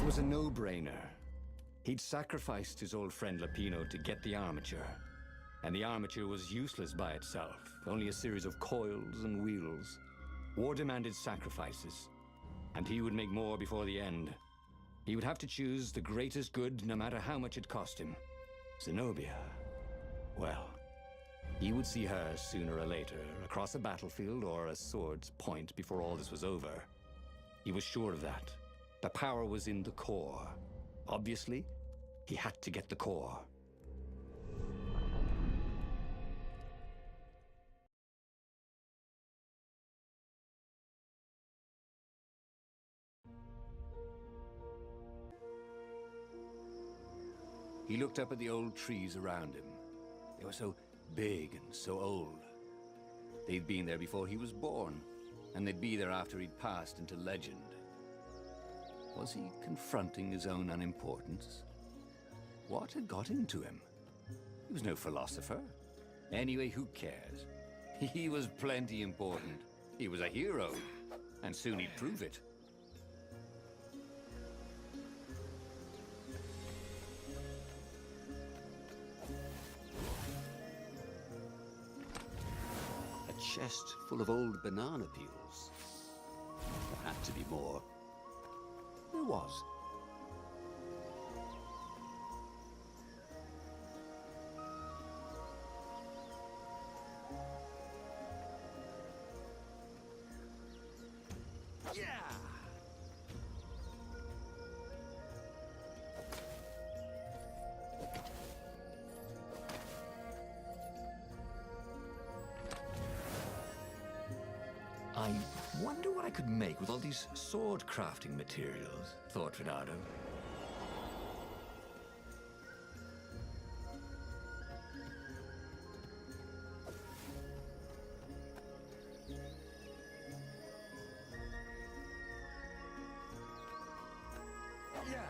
was a no-brainer. He'd sacrificed his old friend Lapino to get the armature. And the armature was useless by itself, only a series of coils and wheels. War demanded sacrifices, and he would make more before the end. He would have to choose the greatest good, no matter how much it cost him. Zenobia. Well, he would see her sooner or later, across a battlefield or a sword's point before all this was over. He was sure of that. The power was in the core. Obviously, he had to get the core. He looked up at the old trees around him. They were so big and so old. They'd been there before he was born, and they'd be there after he'd passed into legend. Was he confronting his own unimportance? What had got into him? He was no philosopher. Anyway, who cares? He was plenty important. He was a hero, and soon he'd prove it. A chest full of old banana peels. There had to be more. There was. Yeah! I wonder what I could make with all these sword crafting materials, thought Renato. Yeah.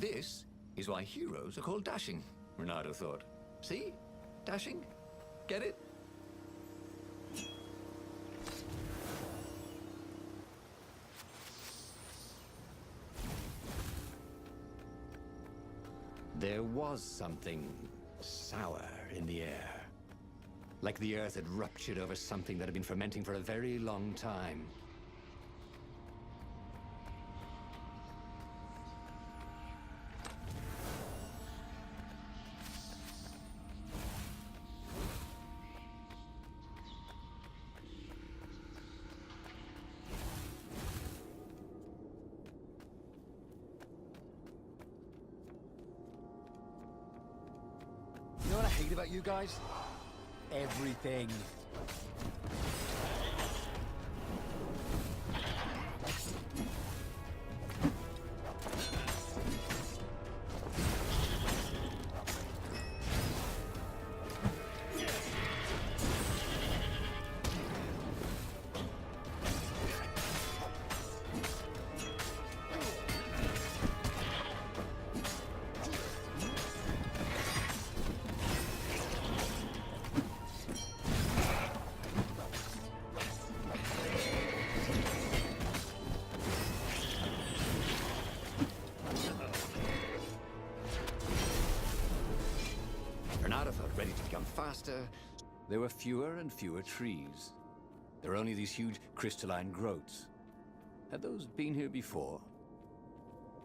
This is why heroes are called dashing, Renato thought. See? Dashing? Get it? There was something sour in the air. Like the earth had ruptured over something that had been fermenting for a very long time. You know what I hate about you guys? Everything. Renato felt ready to become faster. There were fewer and fewer trees. There were only these huge crystalline growths. Had those been here before?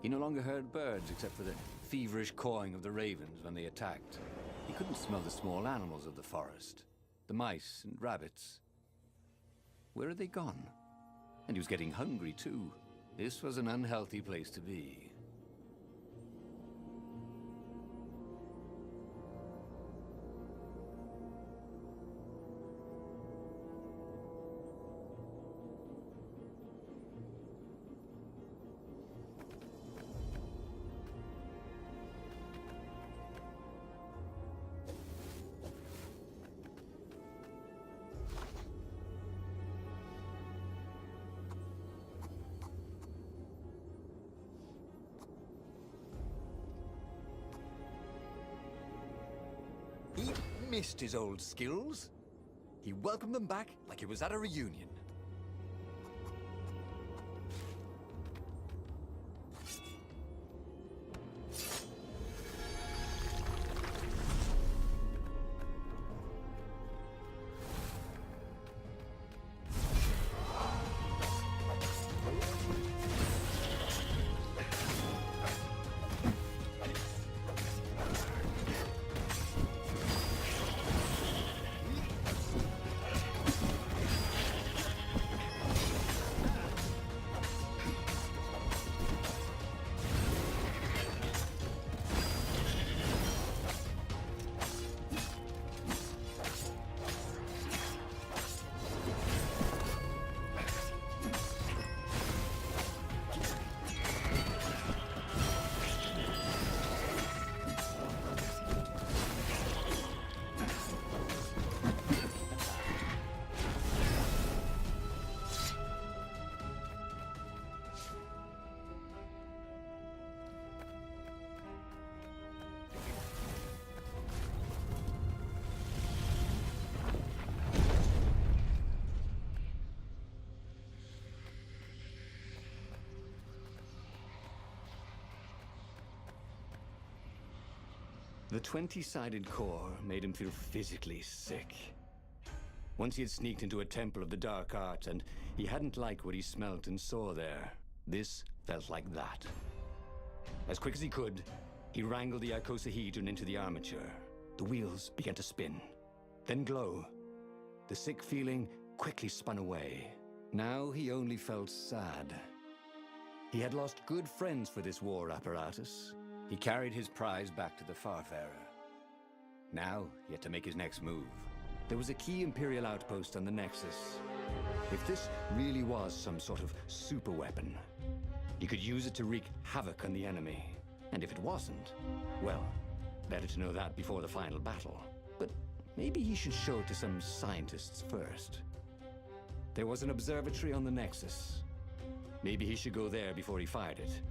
He no longer heard birds except for the feverish cawing of the ravens when they attacked. He couldn't smell the small animals of the forest, the mice and rabbits. Where had they gone? And he was getting hungry too. This was an unhealthy place to be. missed his old skills. He welcomed them back like he was at a reunion. The 20-sided core made him feel physically sick. Once he had sneaked into a temple of the dark art, and he hadn't liked what he smelt and saw there. This felt like that. As quick as he could, he wrangled the icosahedron into the armature. The wheels began to spin, then glow. The sick feeling quickly spun away. Now he only felt sad. He had lost good friends for this war apparatus. He carried his prize back to the Farfarer. Now, he had to make his next move. There was a key Imperial outpost on the Nexus. If this really was some sort of super weapon, he could use it to wreak havoc on the enemy. And if it wasn't, well, better to know that before the final battle. But maybe he should show it to some scientists first. There was an observatory on the Nexus. Maybe he should go there before he fired it.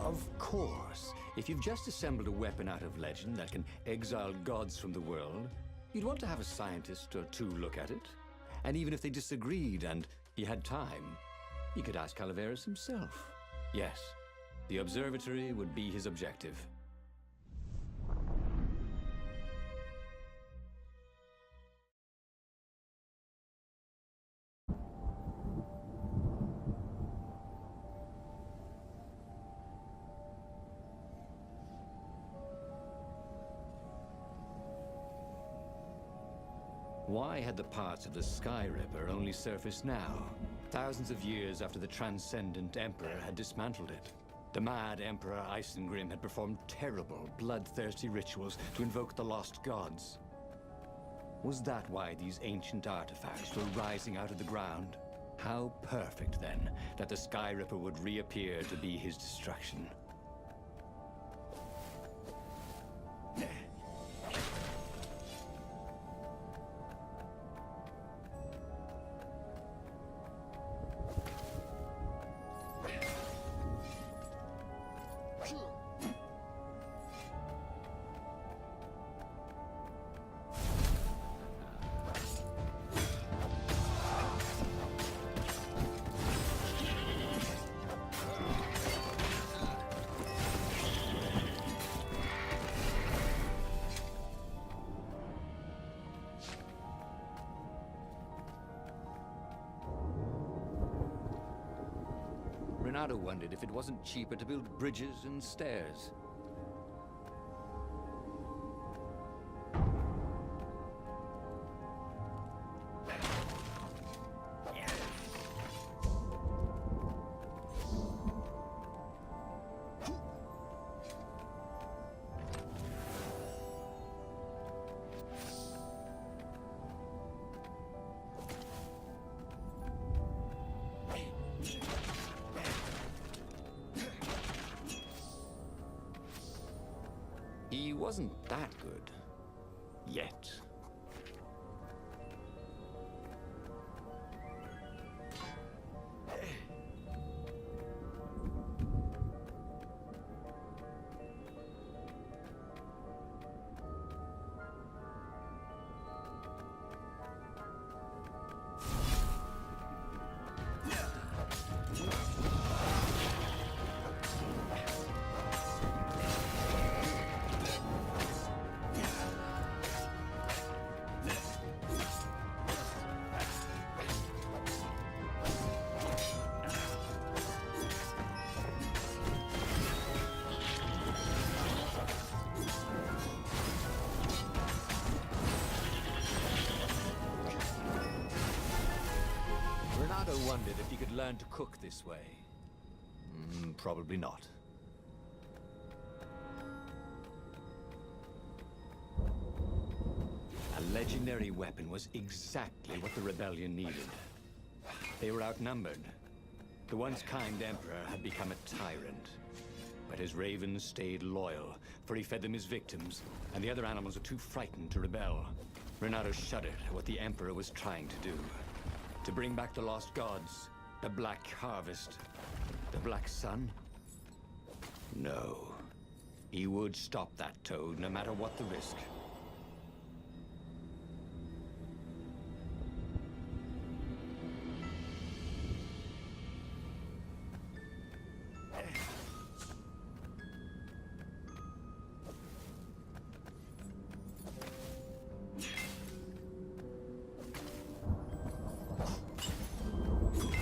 Of course. If you've just assembled a weapon out of legend that can exile gods from the world, you'd want to have a scientist or two look at it. And even if they disagreed and he had time, he could ask Calaveras himself. Yes, the observatory would be his objective. Why had the parts of the Sky Ripper only surfaced now, thousands of years after the Transcendent Emperor had dismantled it? The mad Emperor Isengrim had performed terrible, bloodthirsty rituals to invoke the lost gods. Was that why these ancient artifacts were rising out of the ground? How perfect, then, that the Sky Ripper would reappear to be his destruction. Renato wondered if it wasn't cheaper to build bridges and stairs. wasn't that good. Yet. Renato wondered if he could learn to cook this way. Probably not. A legendary weapon was exactly what the rebellion needed. They were outnumbered. The once kind emperor had become a tyrant. But his ravens stayed loyal, for he fed them his victims, and the other animals were too frightened to rebel. Renato shuddered at what the emperor was trying to do. To bring back the lost gods, the Black Harvest, the Black Sun? No. He would stop that toad, no matter what the risk.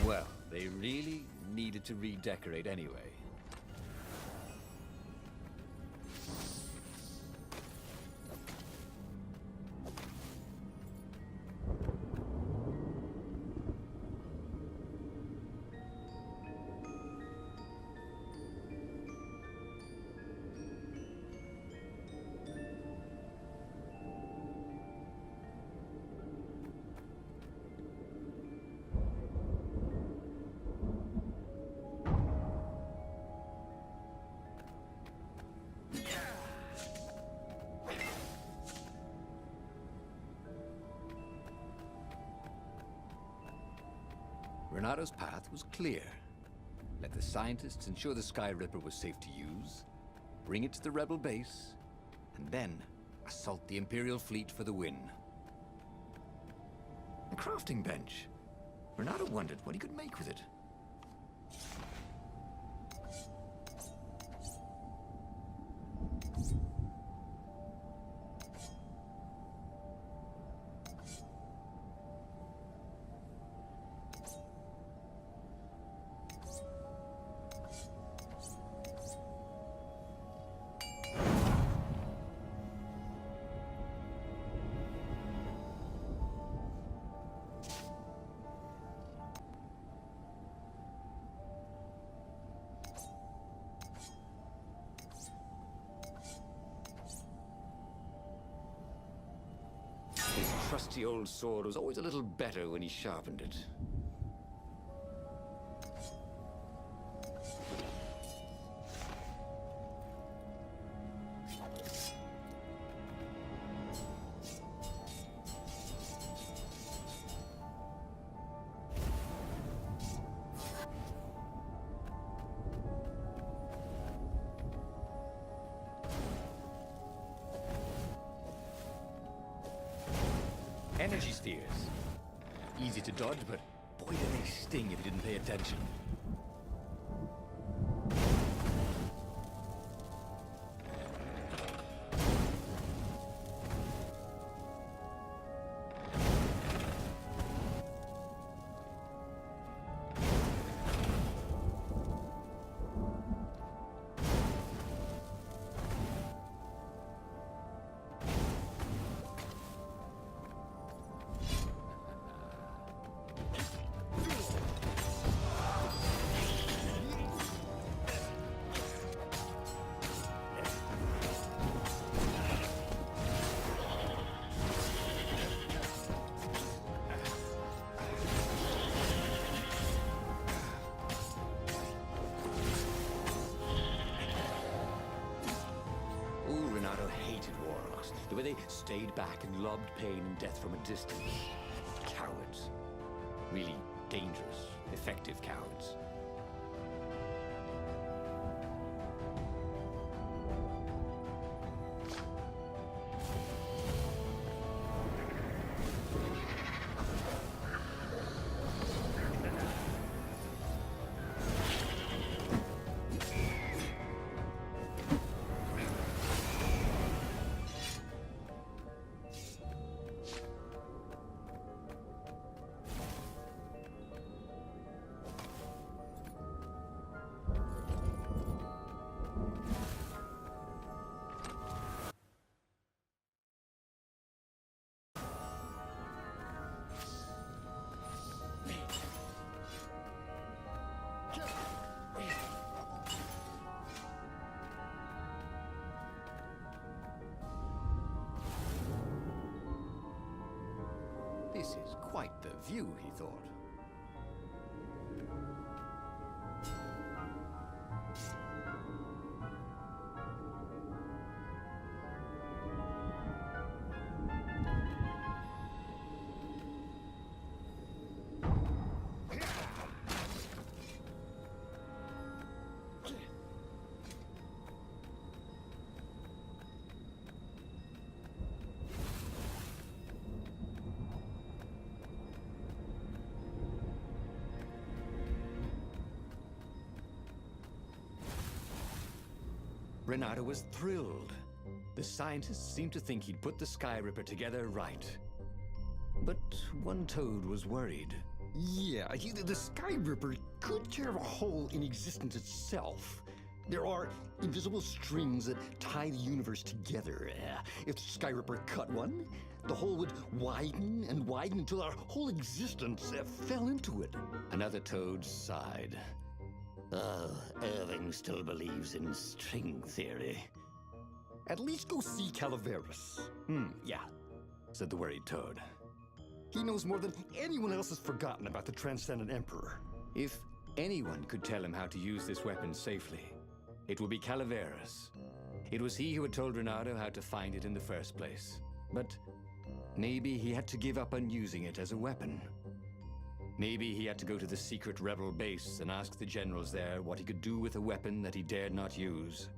Well, they really needed to redecorate anyway. Renato's path was clear. Let the scientists ensure the Sky Ripper was safe to use, bring it to the rebel base, and then assault the Imperial fleet for the win. A crafting bench. Renato wondered what he could make with it. His trusty old sword was always a little better when he sharpened it. Energy spheres. Easy to dodge, but boy do they sting if you didn't pay attention. The way they stayed back and lobbed pain and death from a distance. Cowards. Really dangerous, effective cowards. This is quite the view, he thought. Renato was thrilled. The scientists seemed to think he'd put the Sky Ripper together right. But one toad was worried. Yeah, the Sky Ripper could tear a hole in existence itself. There are invisible strings that tie the universe together. If the Sky Ripper cut one, the hole would widen and widen until our whole existence fell into it. Another toad sighed. Irving still believes in string theory. At least go see Calaveras. Yeah, said the worried toad. He knows more than anyone else has forgotten about the Transcendent Emperor. If anyone could tell him how to use this weapon safely, it would be Calaveras. It was he who had told Renato how to find it in the first place. But maybe he had to give up on using it as a weapon. Maybe he had to go to the secret rebel base and ask the generals there what he could do with a weapon that he dared not use.